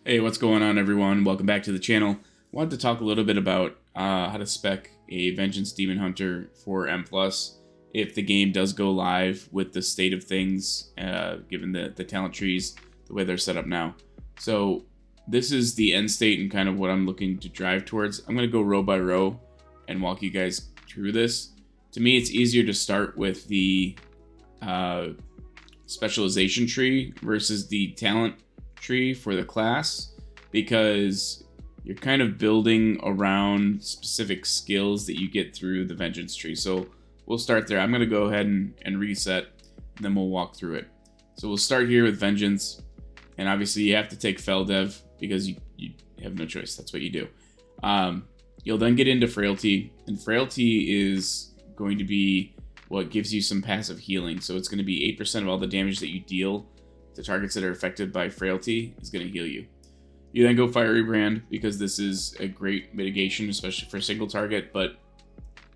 Hey, what's going on, everyone? Welcome back to the channel. Wanted to talk a little bit about how to spec a Vengeance Demon Hunter for M+, if the game does go live with the state of things, given the talent trees, the way they're set up now. So this is the end state and kind of what I'm looking to drive towards. I'm going to go row by row and walk you guys through this. To me, it's easier to start with the specialization tree versus the talent tree for the class, because you're kind of building around specific skills that you get through the Vengeance tree. So we'll start there. I'm going to go ahead and reset, and then we'll walk through it. So we'll start here with Vengeance, and obviously you have to take Feldev because you have no choice. That's what you do. You'll then get into Frailty, and Frailty is going to be what gives you some passive healing. So it's going to be 8% of all the damage that you deal to targets that are affected by Frailty is going to heal you. You then go Fiery Brand because this is a great mitigation, especially for a single target, but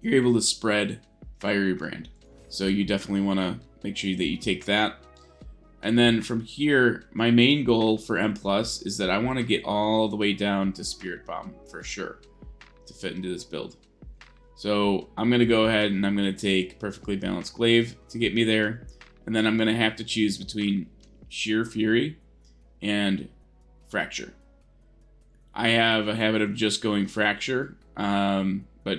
you're able to spread Fiery Brand. So you definitely want to make sure that you take that. And then from here, my main goal for M+ is that I want to get all the way down to Spirit Bomb for sure to fit into this build. So I'm going to go ahead and I'm going to take Perfectly Balanced Glaive to get me there. And then I'm going to have to choose between Sheer Fury and Fracture. I have a habit of just going Fracture, but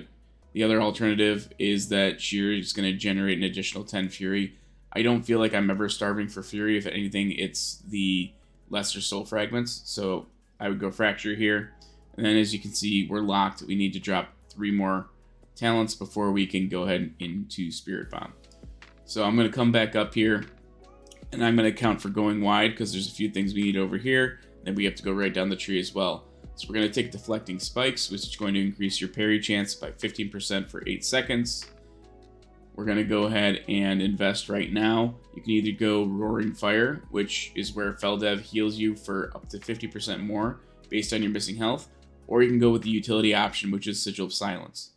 the other alternative is that Sheer is going to generate an additional 10 Fury. I don't feel like I'm ever starving for Fury. If anything, it's the lesser soul fragments. So I would go Fracture here. And then as you can see, we're locked. We need to drop 3 more talents before we can go ahead into Spirit Bomb. So I'm going to come back up here, and I'm going to count for going wide because there's a few things we need over here. Then we have to go right down the tree as well. So we're going to take Deflecting Spikes, which is going to increase your parry chance by 15% for 8 seconds. We're going to go ahead and invest right now. You can either go Roaring Fire, which is where Feldev heals you for up to 50% more based on your missing health, or you can go with the utility option, which is Sigil of Silence.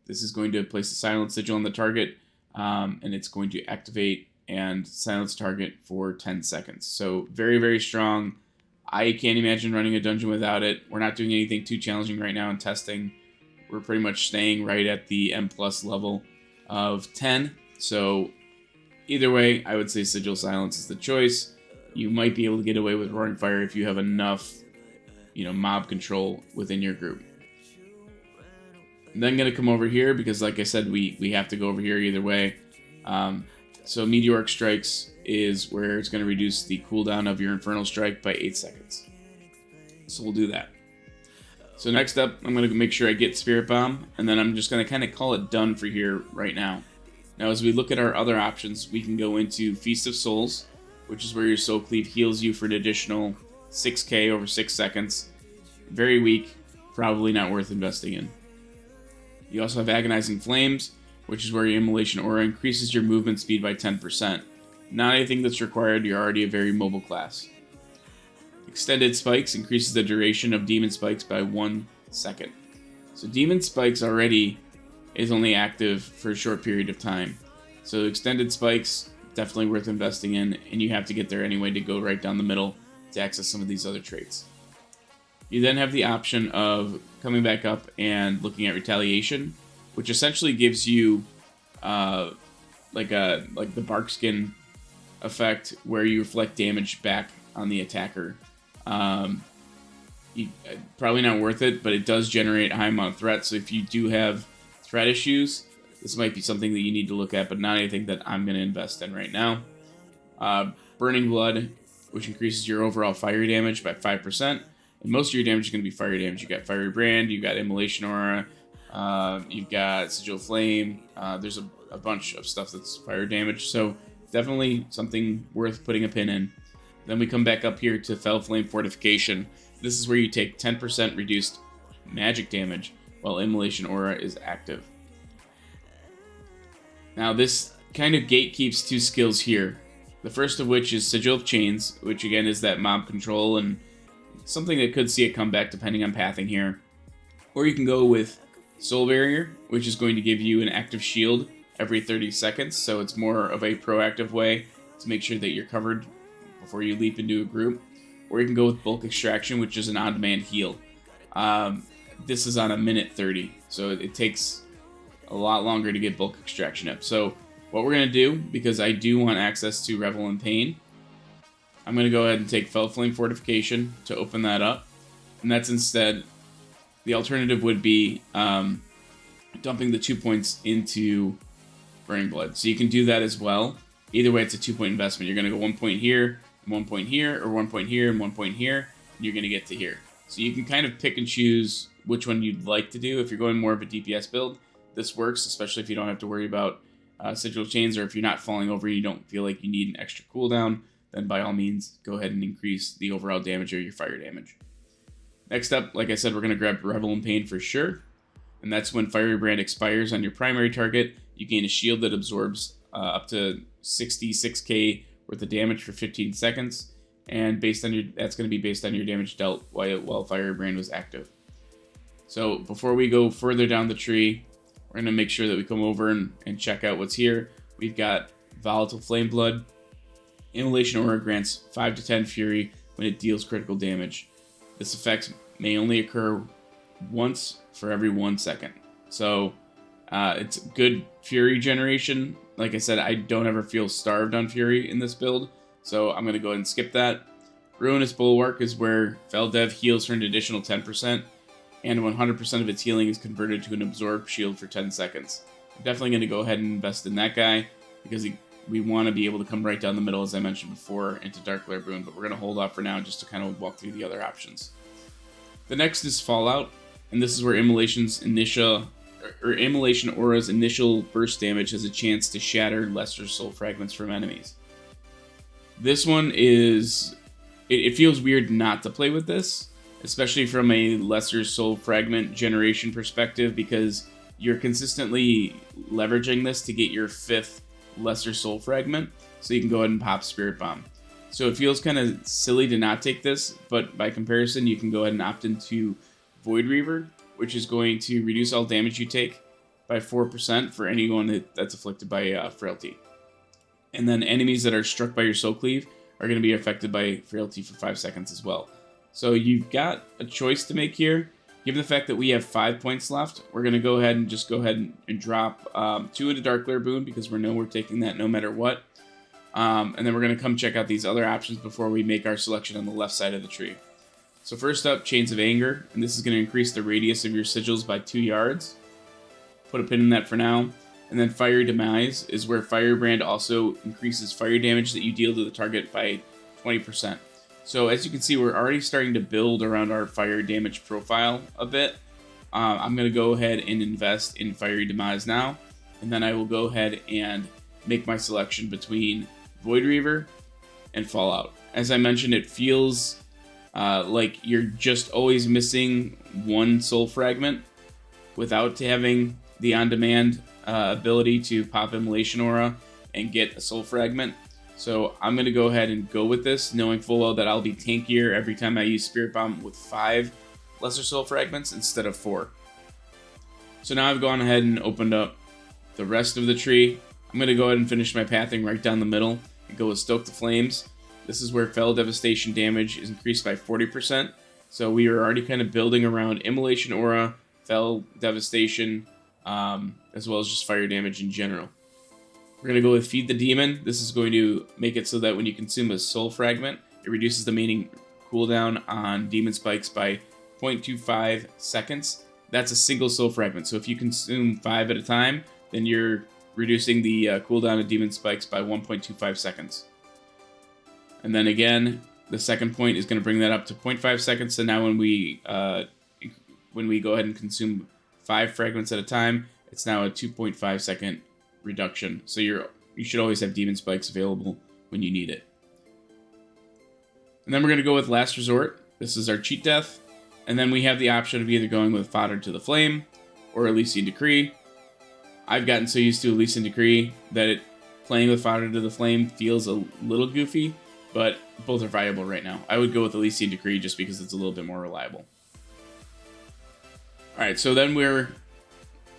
This is going to place the Silence Sigil on the target, and it's going to activate and silence target for 10 seconds. So very, very strong. I can't imagine running a dungeon without it. We're not doing anything too challenging right now in testing. We're pretty much staying right at the M+ level of 10. So either way, I would say Sigil Silence is the choice. You might be able to get away with Roaring Fire if you have enough, mob control within your group. I'm then going to come over here because, like I said, we have to go over here either way. So Meteoric Strikes is where it's going to reduce the cooldown of your Infernal Strike by 8 seconds. So we'll do that. So next up, I'm going to make sure I get Spirit Bomb, and then I'm just going to kind of call it done for here right now. Now as we look at our other options, we can go into Feast of Souls, which is where your Soul Cleave heals you for an additional 6k over 6 seconds. Very weak, probably not worth investing in. You also have Agonizing Flames, which is where your Immolation Aura increases your movement speed by 10%. Not anything that's required, you're already a very mobile class. Extended Spikes increases the duration of Demon Spikes by 1 second. So Demon Spikes already is only active for a short period of time. So Extended Spikes, definitely worth investing in, and you have to get there anyway to go right down the middle to access some of these other traits. You then have the option of coming back up and looking at Retaliation, which essentially gives you like the bark skin effect where you reflect damage back on the attacker. Probably not worth it, but it does generate a high amount of threat. So if you do have threat issues, this might be something that you need to look at, but not anything that I'm going to invest in right now. Burning Blood, which increases your overall fiery damage by 5%. And most of your damage is going to be fiery damage. You got Fiery Brand, you got Immolation Aura, you've got Sigil Flame. There's a bunch of stuff that's fire damage, so definitely something worth putting a pin in. Then we come back up here to Fel Flame Fortification. This is where you take 10% reduced magic damage while Immolation Aura is active. Now this kind of gatekeeps 2 skills here. The first of which is Sigil of Chains, which again is that mob control and something that could see a comeback depending on pathing here. Or you can go with Soul Barrier, which is going to give you an active shield every 30 seconds, so it's more of a proactive way to make sure that you're covered before you leap into a group. or you can go with bulk extraction, which is an on-demand heal. This is on a minute 30, so it takes a lot longer to get bulk extraction up. So what we're going to do, because I do want access to Revel in Pain, I'm going to go ahead and take Fel Flame Fortification to open that up. And that's instead, the alternative would be dumping the 2 points into Burning Blood. So you can do that as well. Either way, it's a 2-point investment. You're going to go 1 point here, and 1 point here, or 1 point here, and 1 point here, and you're going to get to here. So you can kind of pick and choose which one you'd like to do. If you're going more of a DPS build, this works, especially if you don't have to worry about sigil chains, or if you're not falling over and you don't feel like you need an extra cooldown, then by all means, go ahead and increase the overall damage or your fire damage. Next up, like I said, we're going to grab Revel in Pain for sure. And that's when Fiery Brand expires on your primary target. You gain a shield that absorbs up to 66k worth of damage for 15 seconds. And based on that's going to be based on your damage dealt while Fiery Brand was active. So before we go further down the tree, we're going to make sure that we come over and check out what's here. We've got Volatile Flame Blood. Immolation Aura grants 5 to 10 Fury when it deals critical damage. This effect may only occur once for every 1 second. So it's good Fury generation. Like I said, I don't ever feel starved on Fury in this build, so I'm going to go ahead and skip that. Ruinous Bulwark is where Fel Dev heals for an additional 10%, and 100% of its healing is converted to an absorbed shield for 10 seconds. I'm definitely going to go ahead and invest in that guy, because we want to be able to come right down the middle, as I mentioned before, into Darkglare Boon, but we're going to hold off for now just to kind of walk through the other options. The next is Fallout, and this is where Immolation Aura's initial burst damage has a chance to shatter lesser soul fragments from enemies. This one is... It feels weird not to play with this, especially from a lesser soul fragment generation perspective, because you're consistently leveraging this to get your 5th lesser soul fragment, so you can go ahead and pop Spirit Bomb. So it feels kind of silly to not take this, but by comparison, you can go ahead and opt into Void Reaver, which is going to reduce all damage you take by 4% for anyone that's afflicted by Frailty. And then enemies that are struck by your Soul Cleave are going to be affected by Frailty for 5 seconds as well. So you've got a choice to make here. Given the fact that we have 5 points left, we're going to go ahead and drop 2 into Darkglare Boon, because we know we're taking that no matter what. And then we're going to come check out these other options before we make our selection on the left side of the tree. So first up, Chains of Anger, and this is going to increase the radius of your sigils by 2 yards. Put a pin in that for now. And then Fiery Demise is where Firebrand also increases fire damage that you deal to the target by 20%. So as you can see, we're already starting to build around our fire damage profile a bit. I'm going to go ahead and invest in Fiery Demise now, and then I will go ahead and make my selection between Void Reaver and Fallout. As I mentioned, it feels like you're just always missing one soul fragment without having the on-demand ability to pop Immolation Aura and get a soul fragment. So I'm going to go ahead and go with this, knowing full well that I'll be tankier every time I use Spirit Bomb with 5 lesser soul fragments instead of 4. So now I've gone ahead and opened up the rest of the tree. I'm going to go ahead and finish my pathing right down the middle and go with Stoke the Flames. This is where Fel Devastation damage is increased by 40%. So we are already kind of building around Immolation Aura, Fel Devastation, as well as just fire damage in general. We're going to go with Feed the Demon. This is going to make it so that when you consume a soul fragment, it reduces the remaining cooldown on demon spikes by 0.25 seconds. That's a single soul fragment. So if you consume 5 at a time, then you're reducing the cooldown of demon spikes by 1.25 seconds. And then again, the second point is going to bring that up to 0.5 seconds. So now when we go ahead and consume 5 fragments at a time, it's now a 2.5 second reduction. So you should always have demon spikes available when you need it. And then we're going to go with Last Resort. This is our cheat death. And then we have the option of either going with Fodder to the Flame or Elysian Decree. I've gotten so used to Elysian Decree that playing with Fodder to the Flame feels a little goofy, but both are viable right now. I would go with Elysian Decree just because it's a little bit more reliable. Alright, so then we're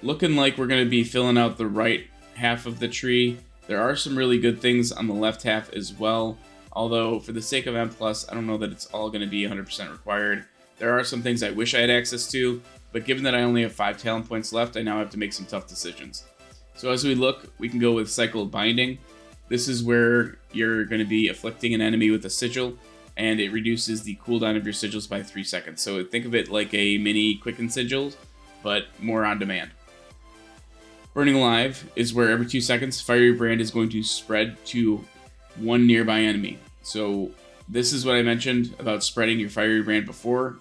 looking like we're going to be filling out the right half of the tree. There are some really good things on the left half as well. Although for the sake of M+, I don't know that it's all going to be 100% required. There are some things I wish I had access to, but given that I only have 5 talent points left, I now have to make some tough decisions. So as we look, we can go with Cycle of Binding. This is where you're going to be afflicting an enemy with a sigil, and it reduces the cooldown of your sigils by 3 seconds. So think of it like a mini Quicken Sigil, but more on demand. Burning Alive is where every 2 seconds, Fiery Brand is going to spread to one nearby enemy. So this is what I mentioned about spreading your Fiery Brand before.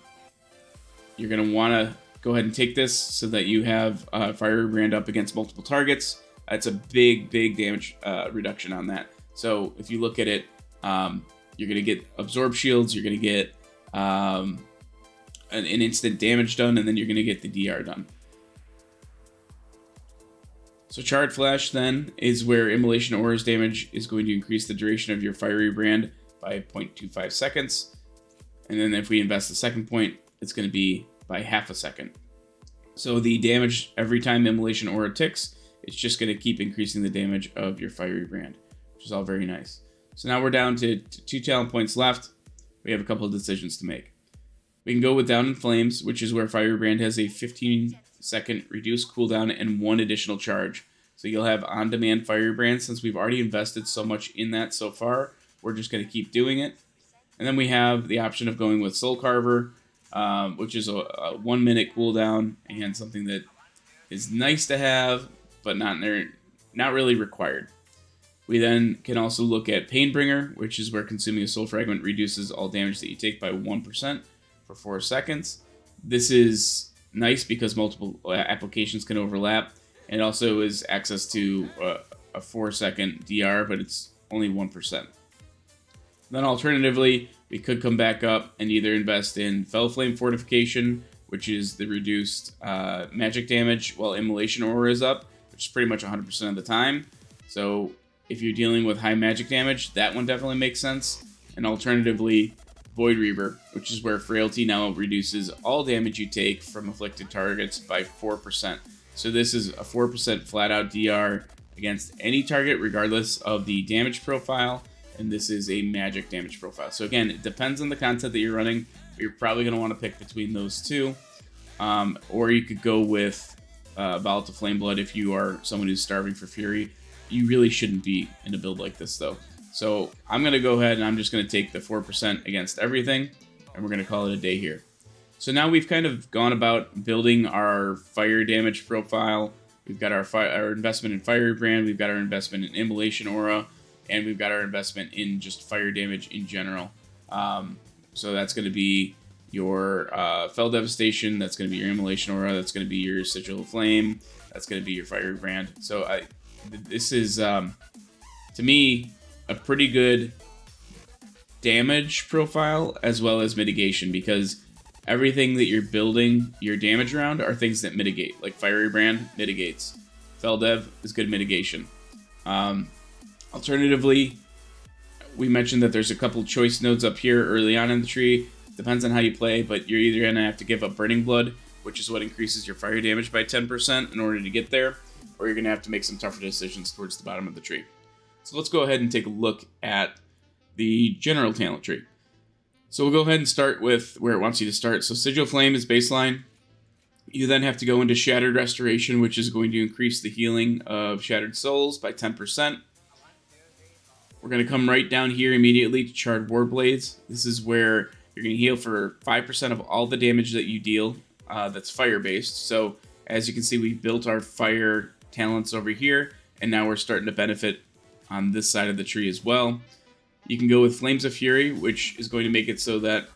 You're going to want to go ahead and take this so that you have Fiery Brand up against multiple targets. That's a big damage reduction on that. So if you look at it, you're going to get Absorb Shields, you're going to get an instant damage done, and then you're going to get the DR done. So Charred Flash then is where Immolation Aura's damage is going to increase the duration of your Fiery Brand by 0.25 seconds. And then if we invest the second point, it's going to be by half a second. So the damage every time Immolation Aura ticks, it's just going to keep increasing the damage of your Fiery Brand, which is all very nice. So now we're down to 2 talent points left. We have a couple of decisions to make. We can go with Down in Flames, which is where Fiery Brand has a 15-second reduced cooldown and 1 additional charge. So you'll have on-demand Fiery Brand. Since we've already invested so much in that so far, we're just going to keep doing it. And then we have the option of going with Soul Carver, which is a 1-minute cooldown and something that is nice to have, but not really required. We then can also look at Painbringer, which is where consuming a soul fragment reduces all damage that you take by 1% for 4 seconds. This is nice because multiple applications can overlap, and also is access to a 4-second DR, but it's only 1%. Then alternatively, we could come back up and either invest in Fell Flame Fortification, which is the reduced magic damage, while Immolation Aura is up, which is pretty much 100% of the time. So if you're dealing with high magic damage, that one definitely makes sense. And alternatively, Void Reaver, which is where Frailty now reduces all damage you take from afflicted targets by 4%. So this is a 4% flat-out DR against any target, regardless of the damage profile. And this is a magic damage profile. So again, it depends on the content that you're running, but you're probably going to want to pick between those two. Or you could go with Volatile Flameblood if you are someone who's starving for Fury. You really shouldn't be in a build like this, though. So I'm going to go ahead and I'm just going to take the 4% against everything, and we're going to call it a day here. So now we've kind of gone about building our fire damage profile. We've got our investment in Fiery Brand, we've got our investment in Immolation Aura, and we've got our investment in just fire damage in general. So that's going to be your Fell Devastation, that's going to be your Immolation Aura, that's going to be your Sigil of Flame, that's going to be your Fiery Brand. So this is, to me, a pretty good damage profile as well as mitigation, because everything that you're building your damage around are things that mitigate. Like Fiery Brand mitigates. Fell Dev is good mitigation. Alternatively, we mentioned that there's a couple choice nodes up here early on in the tree. Depends on how you play, but you're either going to have to give up Burning Blood, which is what increases your fire damage by 10% in order to get there, or you're going to have to make some tougher decisions towards the bottom of the tree. So let's go ahead and take a look at the general talent tree. So we'll go ahead and start with where it wants you to start. So Sigil Flame is baseline. You then have to go into Shattered Restoration, which is going to increase the healing of Shattered Souls by 10%. We're going to come right down here immediately to Charred Warblades. This is where you're going to heal for 5% of all the damage that you deal that's fire-based. So as you can see, we've built our fire talents over here, and now we're starting to benefit on this side of the tree as well. You can go with Flames of Fury, which is going to make it so that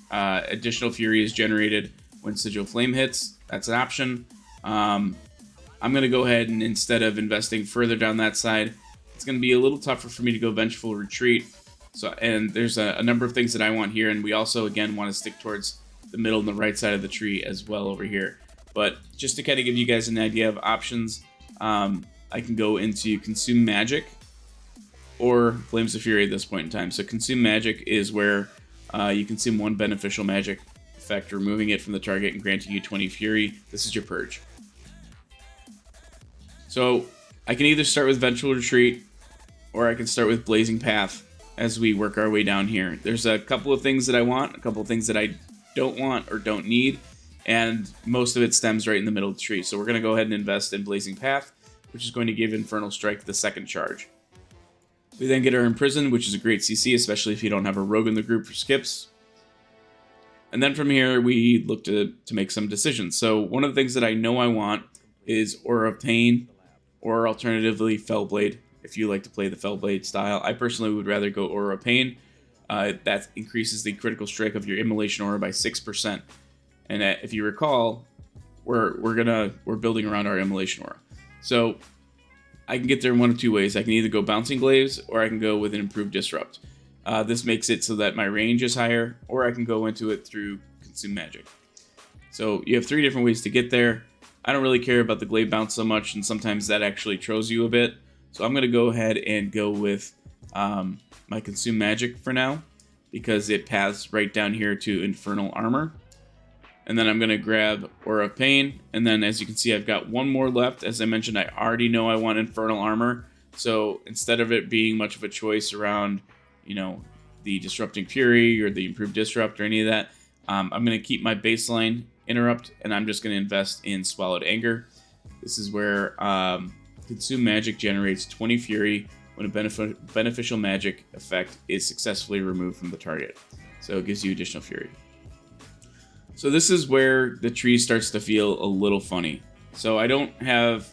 additional Fury is generated when Sigil Flame hits. That's an option. I'm going to go ahead and instead of investing further down that side, it's going to be a little tougher for me to go Vengeful Retreat. And there's a number of things that I want here, and we also, again, want to stick towards the middle and the right side of the tree as well over here. But just to kind of give you guys an idea of options, I can go into Consume Magic or Flames of Fury at this point in time. So Consume Magic is where you consume one beneficial magic effect, removing it from the target and granting you 20 Fury. This is your Purge. So I can either start with Vengeful Retreat, or I can start with Blazing Path. as we work our way down here. There's a couple of things that I want, a couple of things that I don't want or don't need, and most of it stems right in the middle of the tree. So we're going to go ahead and invest in Blazing Path, which is going to give Infernal Strike the second charge. We then get our Imprison, which is a great CC, especially if you don't have a rogue in the group for skips. And then from here, we look to make some decisions. So one of the things that I know I want is Aura of Pain, or alternatively Fellblade, if you like to play the Fellblade style. I personally would rather go Aura of Pain. That increases the critical strike of your Immolation Aura by 6%. And if you recall, we're building around our Immolation Aura. So I can get there in one of two ways. I can either go Bouncing Glaives, or I can go with an Improved Disrupt. This makes it so that my range is higher, or I can go into it through Consume Magic. So you have 3 different ways to get there. I don't really care about the Glaive Bounce so much, and sometimes that actually throws you a bit. So I'm going to go ahead and go with my Consume Magic for now, because it paths right down here to Infernal Armor. And then I'm going to grab Aura of Pain, and then as you can see, I've got one more left. As I mentioned, I already know I want Infernal Armor, so instead of it being much of a choice around, you know, the Disrupting Fury or the Improved Disrupt or any of that, I'm going to keep my baseline Interrupt, and I'm just going to invest in Swallowed Anger. This is where Consume Magic generates 20 Fury when a beneficial magic effect is successfully removed from the target. So it gives you additional Fury. So this is where the tree starts to feel a little funny. So I don't have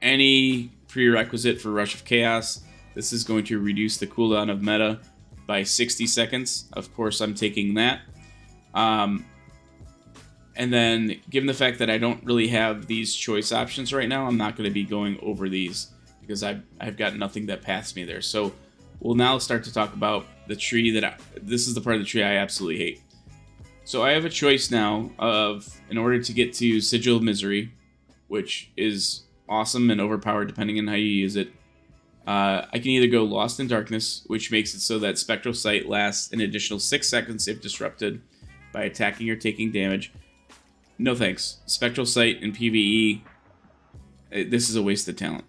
any prerequisite for Rush of Chaos. This is going to reduce the cooldown of meta by 60 seconds. Of course, I'm taking that. And then, given the fact that I don't really have these choice options right now, I'm not going to be going over these because I've got nothing that paths me there. So we'll now start to talk about the tree this is the part of the tree I absolutely hate. So I have a choice now of, in order to get to Sigil of Misery, which is awesome and overpowered depending on how you use it, I can either go Lost in Darkness, which makes it so that Spectral Sight lasts an additional 6 seconds if disrupted by attacking or taking damage. No thanks. Spectral Sight in PvE, this is a waste of talent.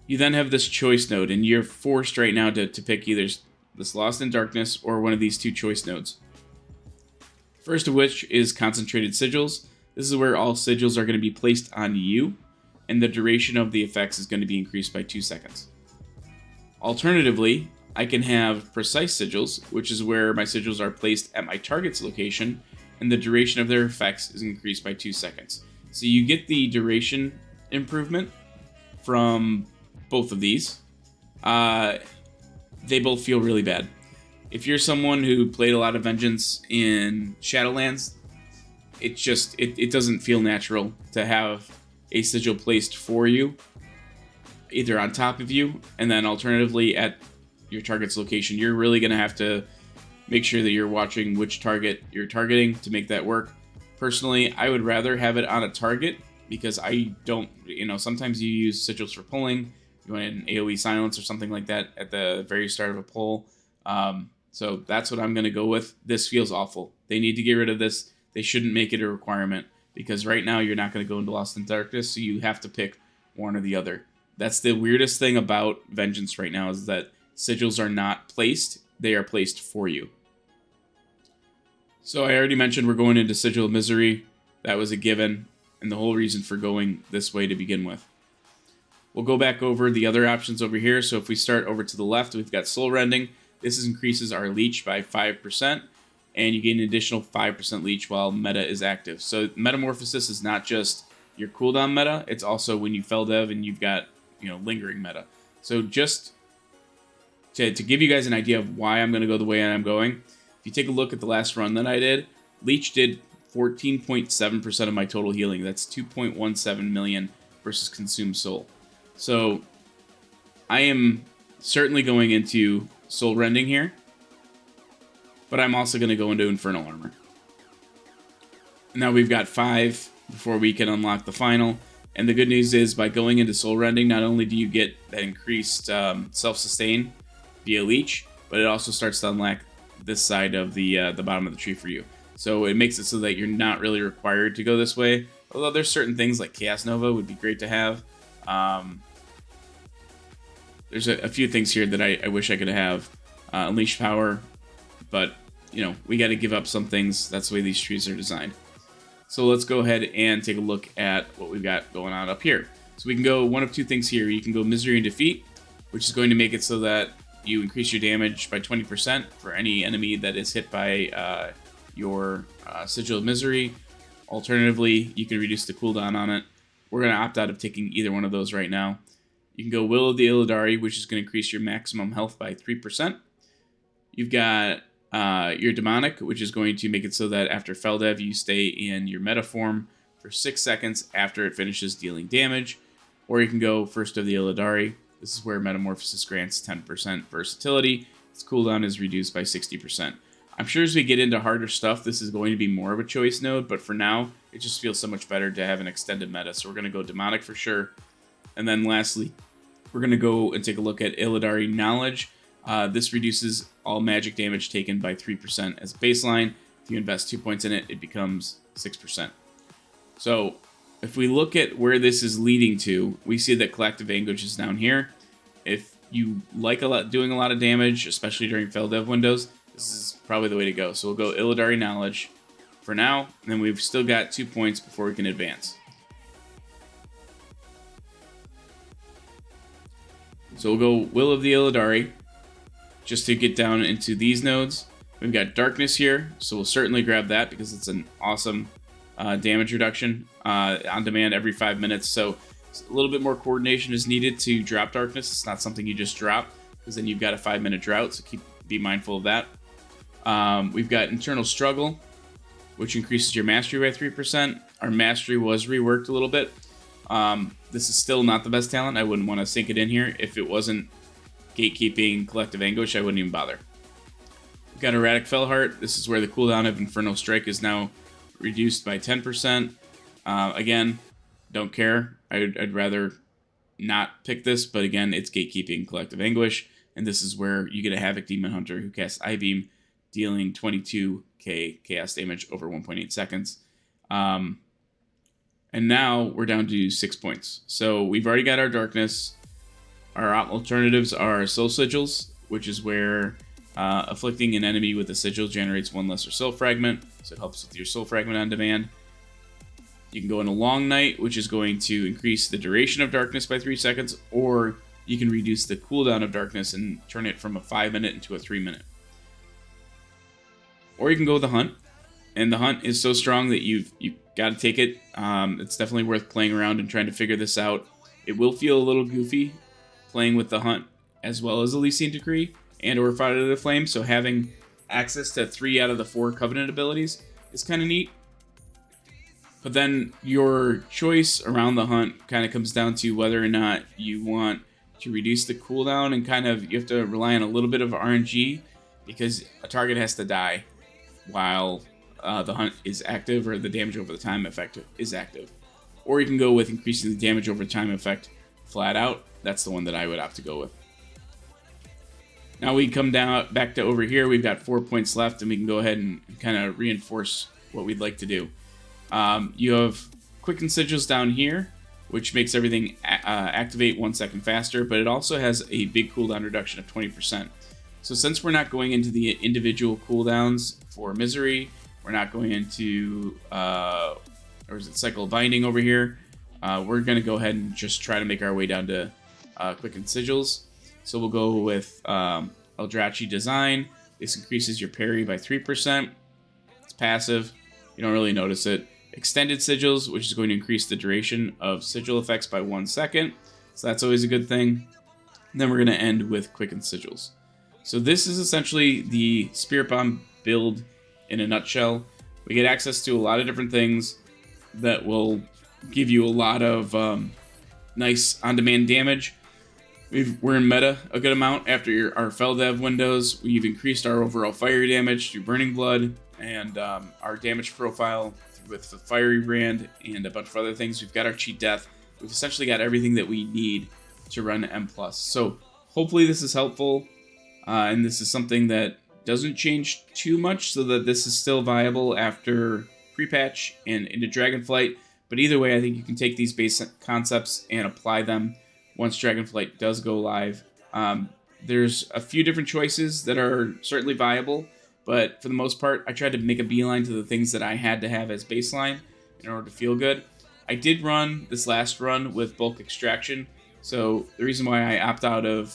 You then have this choice node, and you're forced right now to pick either this Lost in Darkness or one of these 2 choice nodes. First of which is Concentrated Sigils. This is where all sigils are going to be placed on you, and the duration of the effects is going to be increased by 2 seconds. Alternatively, I can have Precise Sigils, which is where my sigils are placed at my target's location, and the duration of their effects is increased by 2 seconds. So you get the duration improvement from both of these. They both feel really bad. If you're someone who played a lot of Vengeance in Shadowlands, it doesn't feel natural to have a sigil placed for you, either on top of you, and then alternatively at your target's location. You're really going to have to make sure that you're watching which target you're targeting to make that work. Personally, I would rather have it on a target, because I don't, sometimes you use sigils for pulling, you want an AoE silence or something like that at the very start of a pull. So that's what I'm going to go with. This feels awful. They need to get rid of this. They shouldn't make it a requirement, because right now you're not going to go into Lost in Darkness, so you have to pick one or the other. That's the weirdest thing about Vengeance right now, is that sigils are not placed. They are placed for you. So I already mentioned we're going into Sigil of Misery. That was a given, and the whole reason for going this way to begin with. We'll go back over the other options over here. So if we start over to the left, we've got Soul Rending. This increases our leech by 5%, and you gain an additional 5% leech while meta is active. So Metamorphosis is not just your cooldown meta, it's also when you fell dev and you've got, lingering meta. So just to give you guys an idea of why I'm going to go the way I'm going, if you take a look at the last run that I did, leech did 14.7% of my total healing. That's 2.17 million versus Consume Soul. So I am certainly going into Soul Rending here, but I'm also going to go into Infernal Armor. Now we've got 5 before we can unlock the final, and the good news is by going into Soul Rending, not only do you get that increased self-sustain via leech, but it also starts to unlock this side of the bottom of the tree for you. So it makes it so that you're not really required to go this way, although there's certain things like Chaos Nova would be great to have. there's a few things here that I wish I could have. Unleash power, but you know, we got to give up some things. That's the way these trees are designed. So let's go ahead and take a look at what we've got going on up here. So we can go one of two things here. You can go Misery and Defeat, which is going to make it so that you increase your damage by 20% for any enemy that is hit by your Sigil of Misery. Alternatively, you can reduce the cooldown on it. We're going to opt out of taking either one of those right now. You can go Will of the Illidari, which is going to increase your maximum health by 3%. You've got your Demonic, which is going to make it so that after Feldev, you stay in your meta form for 6 seconds after it finishes dealing damage. Or you can go First of the Illidari. This is where Metamorphosis grants 10% versatility. Its cooldown is reduced by 60%. I'm sure as we get into harder stuff, this is going to be more of a choice node, but for now, it just feels so much better to have an extended meta. So we're going to go Demonic for sure. And then lastly, we're going to go and take a look at Illidari Knowledge. This reduces all magic damage taken by 3% as baseline. If you invest 2 points in it, it becomes 6%. So if we look at where this is leading to, we see that Collective Anguish is down here. If you like doing a lot of damage, especially during Feldev windows, this is probably the way to go. So we'll go Illidari Knowledge for now, and then we've still got 2 points before we can advance. So we'll go Will of the Illidari, just to get down into these nodes. We've got Darkness here, so we'll certainly grab that because it's an awesome damage reduction on demand every 5 minutes. So a little bit more coordination is needed to drop Darkness. It's not something you just drop, because then you've got a 5-minute drought, so be mindful of that. We've got Internal Struggle, which increases your Mastery by 3%. Our Mastery was reworked a little bit. This is still not the best talent. I wouldn't want to sink it in here. If it wasn't Gatekeeping Collective Anguish, I wouldn't even bother. We've got Erratic Fellheart. This is where the cooldown of Infernal Strike is now reduced by 10%. Again, don't care. I'd rather not pick this, but again, it's Gatekeeping Collective Anguish, and this is where you get a Havoc Demon Hunter who casts I-Beam, dealing 22k chaos damage over 1.8 seconds. And now we're down to 6 points. So we've already got our Darkness. Our alternatives are Soul Sigils, which is where afflicting an enemy with a sigil generates 1 lesser soul fragment, so it helps with your soul fragment on demand. You can go into Long Night, which is going to increase the duration of Darkness by 3 seconds, or you can reduce the cooldown of Darkness and turn it from a 5-minute into a 3-minute. Or you can go with the Hunt, and the Hunt is so strong that you've got to take it. It's definitely worth playing around and trying to figure this out. It will feel a little goofy playing with the Hunt as well as Elysian Decree and or Fire to the Flame, so having access to 3 out of the 4 Covenant abilities is kind of neat. But then your choice around the Hunt kind of comes down to whether or not you want to reduce the cooldown, and kind of you have to rely on a little bit of RNG because a target has to die while the Hunt is active, or the damage over the time effect is active. Or you can go with increasing the damage over time effect flat out. That's the one that I would opt to go with. Now we come down back to over here. We've got 4 points left, and we can go ahead and kind of reinforce what we'd like to do. You have Quicken Sigils down here, which makes everything activate 1 second faster, but it also has a big cooldown reduction of 20%. So since we're not going into the individual cooldowns for Misery, we're not going into, or is it Cycle of Binding over here, we're going to go ahead and just try to make our way down to Quicken Sigils. So we'll go with Eldrachi Design. This increases your parry by 3%. It's passive. You don't really notice it. Extended Sigils, which is going to increase the duration of sigil effects by 1 second. So that's always a good thing. And then we're going to end with Quicken Sigils. So this is essentially the Spirit Bomb build in a nutshell. We get access to a lot of different things that will give you a lot of nice on-demand damage. We're in meta a good amount after our Feldev windows. We've increased our overall fire damage through Burning Blood, and our damage profile with the Fiery Brand and a bunch of other things. We've got our Cheat Death. We've essentially got everything that we need to run M+. So hopefully this is helpful, and this is something that doesn't change too much, so that this is still viable after pre-patch and into Dragonflight. But either way, I think you can take these basic concepts and apply them once Dragonflight does go live. There's a few different choices that are certainly viable, but for the most part, I tried to make a beeline to the things that I had to have as baseline in order to feel good. I did run this last run with bulk extraction, so the reason why I opt out of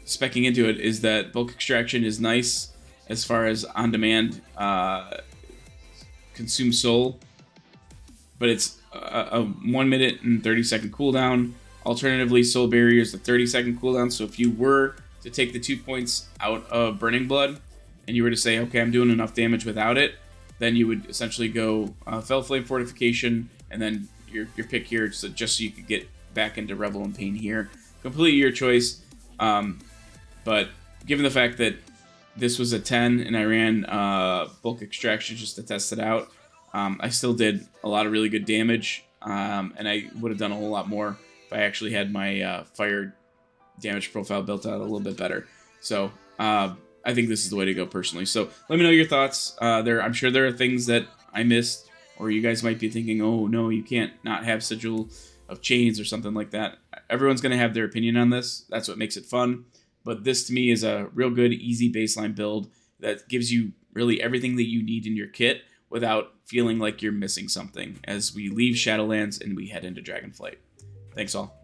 specking into it is that bulk extraction is nice as far as on-demand consume soul, but it's a 1 minute and 30-second cooldown. Alternatively, soul barrier is a 30-second cooldown, so if you were to take the 2 points out of Burning Blood and you were to say, okay, I'm doing enough damage without it, then you would essentially go Fell Flame Fortification and then your pick here, just so you could get back into Revel in Pain here. Completely your choice, but given the fact that this was a 10 and I ran bulk extraction just to test it out, I still did a lot of really good damage, and I would have done a whole lot more if I actually had my fire damage profile built out a little bit better. So I think this is the way to go personally. So let me know your thoughts. I'm sure there are things that I missed, or you guys might be thinking, oh no, you can't not have Sigil of Chains or something like that. Everyone's going to have their opinion on this. That's what makes it fun. But this to me is a real good, easy baseline build that gives you really everything that you need in your kit without feeling like you're missing something as we leave Shadowlands and we head into Dragonflight. Thanks all.